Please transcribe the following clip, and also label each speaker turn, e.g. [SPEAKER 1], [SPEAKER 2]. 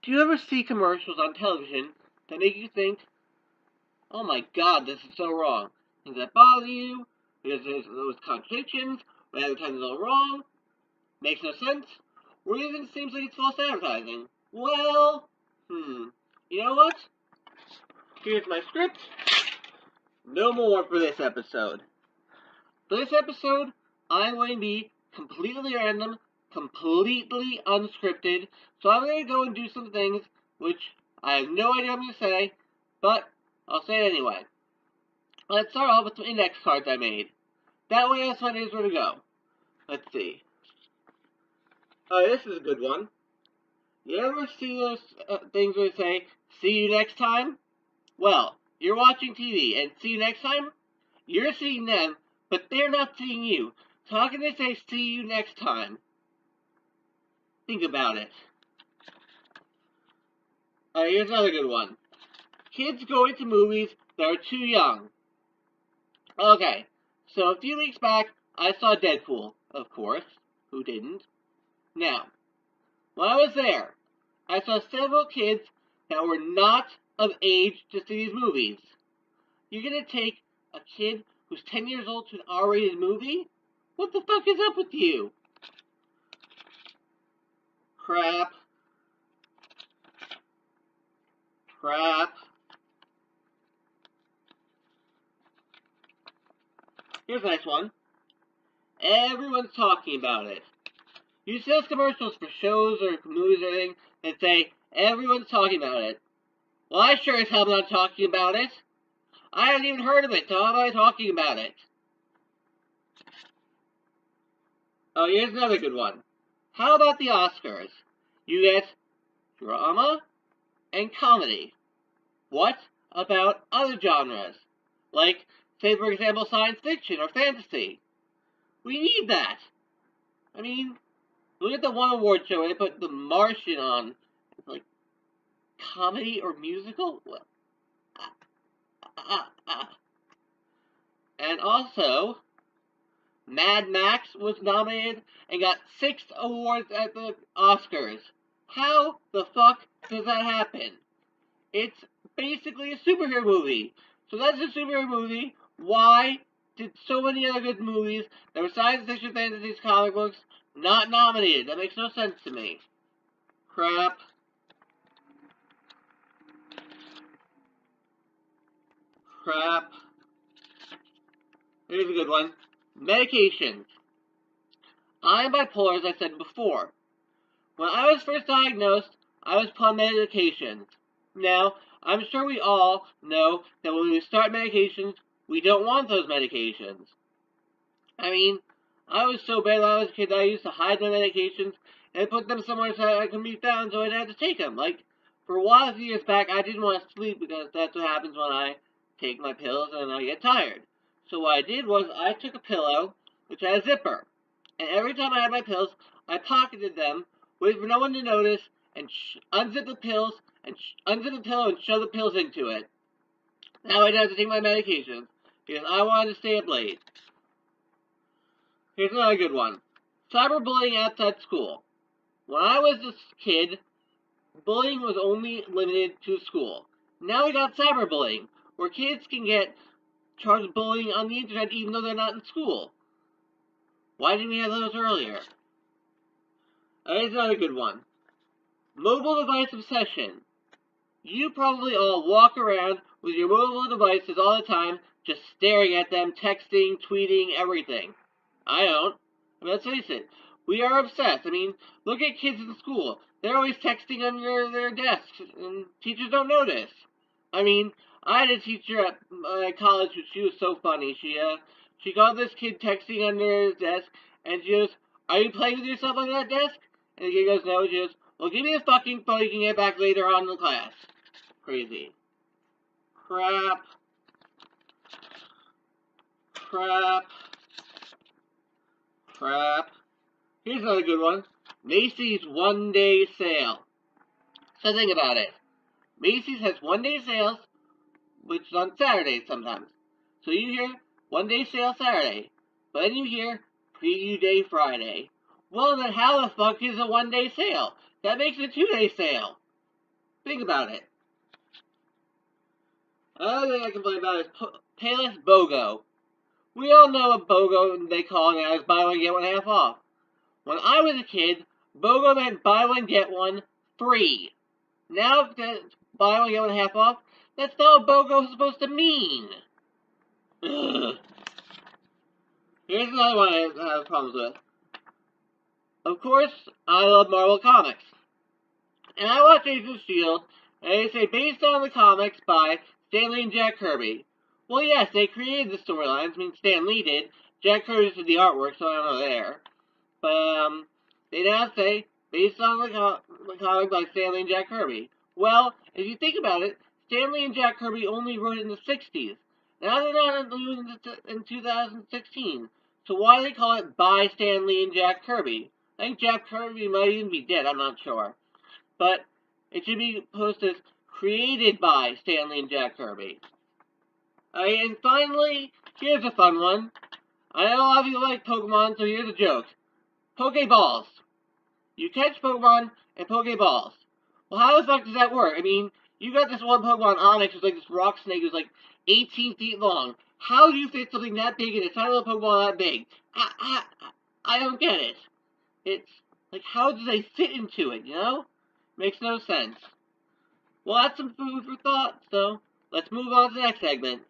[SPEAKER 1] Do you ever see commercials on television that make you think, oh my god, this is so wrong? Does that bother you? Because there's those contradictions, or advertising all wrong, makes no sense, or even seems like it's false advertising? Well, you know what? Here's my script. No more for this episode. For this episode, I'm going to be completely random, completely unscripted, so I'm going to go and do some things which I have no idea what I'm going to say, but I'll say it anyway. Let's start off with some index cards I made. That way I have ideas where to go. Let's see. This is a good one. You ever see those things where they say, see you next time? Well, you're watching TV, and see you next time? You're seeing them, but they're not seeing you. So how can they say, see you next time? Think about it. Here's another good one. Kids going to movies that are too young. Okay, so a few weeks back, I saw Deadpool, of course. Who didn't? Now, when I was there, I saw several kids that were not of age to see these movies. You're gonna take a kid who's 10 years old to an R-rated movie? What the fuck is up with you? Crap. Here's a nice one. Everyone's talking about it. You see those commercials for shows or movies or anything that say, everyone's talking about it. Well, I sure as hell am not talking about it. I haven't even heard of it, so how am I talking about it? Oh, here's another good one. How about the Oscars? You get drama and comedy. What about other genres? Like, say for example, science fiction or fantasy. We need that. I mean, look at the one award show where they put The Martian on. It's like, comedy or musical? Well, And also, Mad Max was nominated and got 6 awards at the Oscars. How the fuck does that happen? It's basically a superhero movie. So that's a superhero movie. Why did so many other good movies that were science fiction, fantasies, comic books not nominated? That makes no sense to me. Crap. Here's a good one. Medications. I'm bipolar, as I said before. When I was first diagnosed, I was put on medications. Now, I'm sure we all know that when we start medications, we don't want those medications. I mean, I was so bad when I was a kid that I used to hide my medications and put them somewhere so I couldn't be found so I didn't have to take them. Like, for a while, a few years back, I didn't want to sleep because that's what happens when I take my pills and I get tired. So what I did was I took a pillow, which had a zipper, and every time I had my pills, I pocketed them, waited for no one to notice, and unzip the pills, and unzip the pillow and shove the pills into it. Now I don't have to take my medications, because I wanted to stay up late. Here's another good one. Cyberbullying outside school. When I was a kid, bullying was only limited to school. Now we got cyberbullying, where kids can get charged with bullying on the internet even though they're not in school. Why didn't we have those earlier? Here's another good one. Mobile device obsession. You probably all walk around with your mobile devices all the time, just staring at them, texting, tweeting, everything. I don't. I mean, let's face it. We are obsessed. I mean, look at kids in school. They're always texting under their desks, and teachers don't notice. I mean, I had a teacher at my college, she was so funny. She caught this kid texting under his desk, and she goes, "Are you playing with yourself under that desk?" And the kid goes, "No." She goes, "Well, give me the fucking phone. You can get back later on in the class." Crazy. Crap. Crap. Crap. Here's another good one. Macy's one-day sale. So think about it. Macy's has one-day sales, which is on Saturdays sometimes. So you hear one-day sale Saturday, but then you hear preview day Friday. Well, then how the fuck is a one-day sale? That makes it a two-day sale. Think about it. Another thing I complain about is Payless BOGO. We all know what BOGO they call it now is buy one get one half off. When I was a kid, BOGO meant buy one get one free. Now that buy one get one half off, that's not what BOGO is supposed to mean. Ugh. Here's another one I have problems with. Of course, I love Marvel Comics. And I watch Agents of S.H.I.E.L.D., and they say based on the comics by Stan Lee and Jack Kirby. Well, yes, they created the storylines. I mean, Stan Lee did. Jack Kirby did the artwork, so I don't know there. But, they now say, based on the comic by Stan Lee and Jack Kirby. Well, if you think about it, Stan Lee and Jack Kirby only wrote it in the 60s. Now they're not in 2016. So why do they call it by Stan Lee and Jack Kirby? I think Jack Kirby might even be dead, I'm not sure. But it should be posted as created by Stan Lee and Jack Kirby. And finally, here's a fun one. I know a lot of you like Pokemon, so here's a joke. Pokeballs. You catch Pokemon and Pokeballs. Well, how the fuck does that work? I mean, you got this one Pokemon Onyx who's like this rock snake who's like 18 feet long. How do you fit something that big in a tiny little Pokemon that big? I don't get it. It's like, how do they fit into it, you know? Makes no sense. Well, that's some food for thought, so let's move on to the next segment.